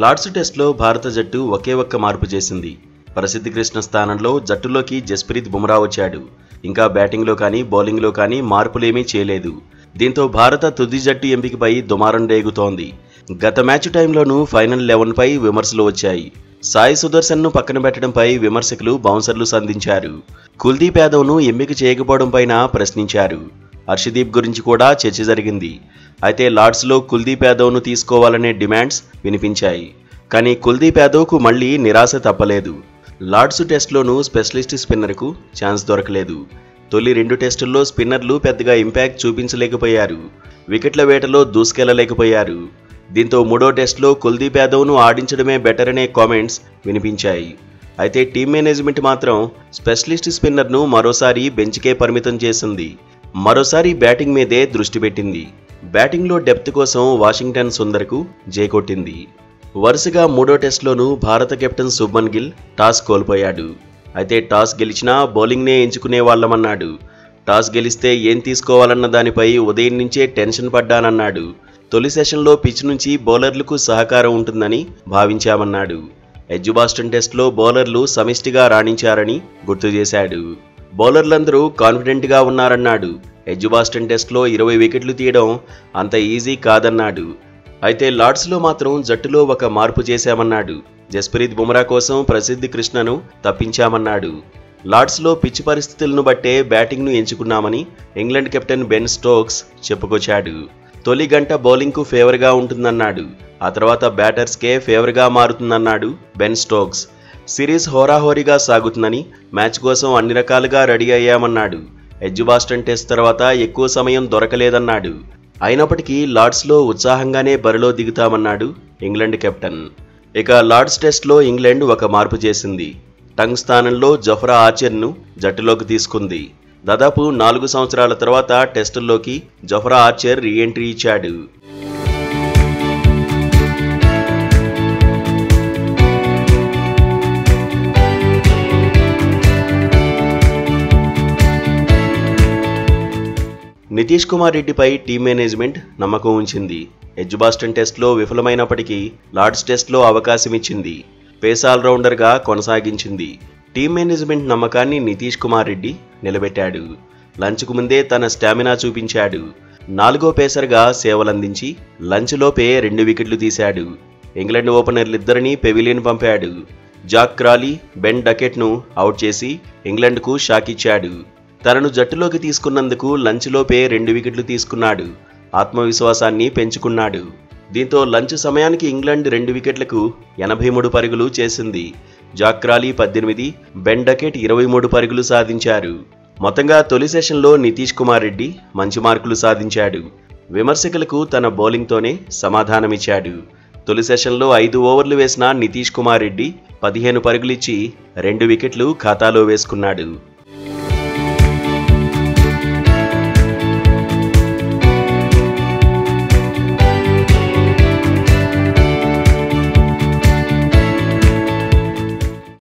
Lord's టెస్ట్లో భారత జట్టు ఒకే ఒక్క మార్పు చేసింది. ప్రసిద్ధ్ కృష్ణ స్థానంలో జట్టులోకి జస్ప్రీత్ బుమ్రా వచ్చాడు. ఇంకా బ్యాటింగ్లో కానీ బౌలింగ్లో కానీ మార్పులేమీ చేయలేదు. దీంతో భారత తుది జట్టు ఎంపికపై దుమారం రేగుతోంది. గత మ్యాచ్ టైంలోనూ ఫైనల్ 11పై విమర్శలు వచ్చాయి. సాయి సుదర్శన్ను పక్కన పెట్టడంపై విమర్శకులు బౌన్సర్లు సంధించారు. కుల్దీప్ యాదవ్ను ఎంపిక చేయకపోవడంపైన ప్రశ్నించారు. హర్షదీప్ గురించి కూడా చర్చ జరిగింది. అయితే లార్డ్స్లో కుల్దీప్ యాదవ్ను తీసుకోవాలనే డిమాండ్స్ వినిపించాయి. కానీ కుల్దీప్ యాదవ్కు మళ్లీ నిరాశ తప్పలేదు. లార్డ్స్ టెస్ట్లోనూ స్పెషలిస్ట్ స్పిన్నర్కు ఛాన్స్ దొరకలేదు. తొలి 2 టెస్టుల్లో స్పిన్నర్లు పెద్దగా ఇంపాక్ట్ చూపించలేకపోయారు. వికెట్ల వేటలో దూసుకెళ్లలేకపోయారు. దీంతో 3వ టెస్టులో కుల్దీప్ యాదవ్ను ఆడించడమే బెటర్ అనే కామెంట్స్ వినిపించాయి. అయితే టీం మేనేజ్మెంట్ మాత్రం స్పెషలిస్ట్ స్పిన్నర్ను మరోసారి బెంచ్కే పరిమితం చేసింది. మరోసారి బ్యాటింగ్ మీదే దృష్టి పెట్టింది. బ్యాటింగ్లో డెప్త్ కోసం వాషింగ్టన్ సుందర్కు జైకొట్టింది. వరుసగా 3వ టెస్ట్లోనూ భారత కెప్టెన్ శుభ్మన్ గిల్ టాస్ కోల్పోయాడు. అయితే టాస్ గెలిచినా బౌలింగ్నే ఎంచుకునే వాళ్ళమన్నాడు. టాస్ గెలిస్తే ఏం తీసుకోవాలన్న దానిపై ఉదయం నుంచే టెన్షన్ పడ్డానన్నాడు. తొలి సెషన్లో పిచ్ నుంచి బౌలర్లకు సహకారం ఉంటుందని భావించామన్నాడు. ఎడ్జ్బాస్టన్ టెస్ట్లో బౌలర్లు సమిష్టిగా రాణించారని గుర్తు చేశాడు. బౌలర్లందరూ కాన్ఫిడెంట్గా ఉన్నారన్నాడు. ఎడ్జ్బాస్టన్ టెస్ట్లో 20 వికెట్లు తీయడం అంత ఈజీ కాదన్నాడు. అయితే లార్డ్స్లో మాత్రం జట్టులో ఒక మార్పు చేశామన్నాడు. జస్ప్రీత్ బుమ్రా కోసం ప్రసిద్ధ్ కృష్ణను తప్పించామన్నాడు. లార్డ్స్లో పిచ్ పరిస్థితులను బట్టే బ్యాటింగ్ను ఎంచుకున్నామని ఇంగ్లాండ్ కెప్టెన్ బెన్ స్టోక్స్ చెప్పుకొచ్చాడు. తొలి గంట బౌలింగ్కు ఫేవర్గా ఉంటుందన్నాడు. ఆ తర్వాత బ్యాటర్స్కే ఫేవర్గా మారుతుందన్నాడు బెన్ స్టోక్స్. సిరీస్ హోరాహోరీగా సాగుతుందని, మ్యాచ్ కోసం అన్ని రకాలుగా రెడీ అయ్యామన్నాడు. ఎడ్జ్బాస్టన్ టెస్ట్ తర్వాత ఎక్కువ సమయం దొరకలేదన్నాడు. అయినప్పటికీ లార్డ్స్లో ఉత్సాహంగానే బరిలో దిగుతామన్నాడు ఇంగ్లాండ్ కెప్టెన్. ఇక లార్డ్స్ టెస్ట్లో ఇంగ్లాండ్ ఒక మార్పు చేసింది. టంగ్ స్థానంలో జఫ్రా ఆర్చర్ను జట్టులోకి తీసుకుంది. దాదాపు 4 సంవత్సరాల తర్వాత టెస్టుల్లోకి జఫ్రా ఆర్చర్ రీ ఎంట్రీ ఇచ్చాడు. నితీష్ కుమార్ రెడ్డిపై టీం మేనేజ్మెంట్ నమ్మకం ఉంచింది. ఎడ్జ్బాస్టన్ టెస్ట్లో విఫలమైనప్పటికీ లార్డ్స్ టెస్ట్లో అవకాశం ఇచ్చింది. పేస్ ఆల్రౌండర్గా కొనసాగించింది. టీం మేనేజ్మెంట్ నమ్మకాన్ని నితీష్ కుమార్ రెడ్డి నిలబెట్టాడు. లంచ్కు ముందే తన స్టామినా చూపించాడు. 4వ పేసర్గా సేవలందించి లంచ్లోపే 2 వికెట్లు తీశాడు. ఇంగ్లాండ్ ఓపెనర్లిద్దరినీ పెవిలియన్ పంపాడు. జాక్ క్రాలీ, బెన్ డకెట్ను అవుట్ చేసి ఇంగ్లాండ్కు షాక్ ఇచ్చాడు. తనను జట్టులోకి తీసుకున్నందుకు లంచ్లోపే 2 వికెట్లు తీసుకున్నాడు. ఆత్మవిశ్వాసాన్ని పెంచుకున్నాడు. దీంతో లంచ్ సమయానికి ఇంగ్లాండ్ 2 వికెట్లకు 83 పరుగులు చేసింది. జాక్ క్రాలీ 18, బెన్ డకెట్ 23 పరుగులు సాధించారు. మొత్తంగా తొలి సెషన్లో నితీష్ కుమార్ రెడ్డి మంచి మార్కులు సాధించాడు. విమర్శకులకు తన బౌలింగ్తోనే సమాధానమిచ్చాడు. తొలి సెషన్లో 5 ఓవర్లు వేసిన నితీష్ కుమార్ రెడ్డి 15 పరుగులిచ్చి 2 వికెట్లు ఖాతాలో వేసుకున్నాడు.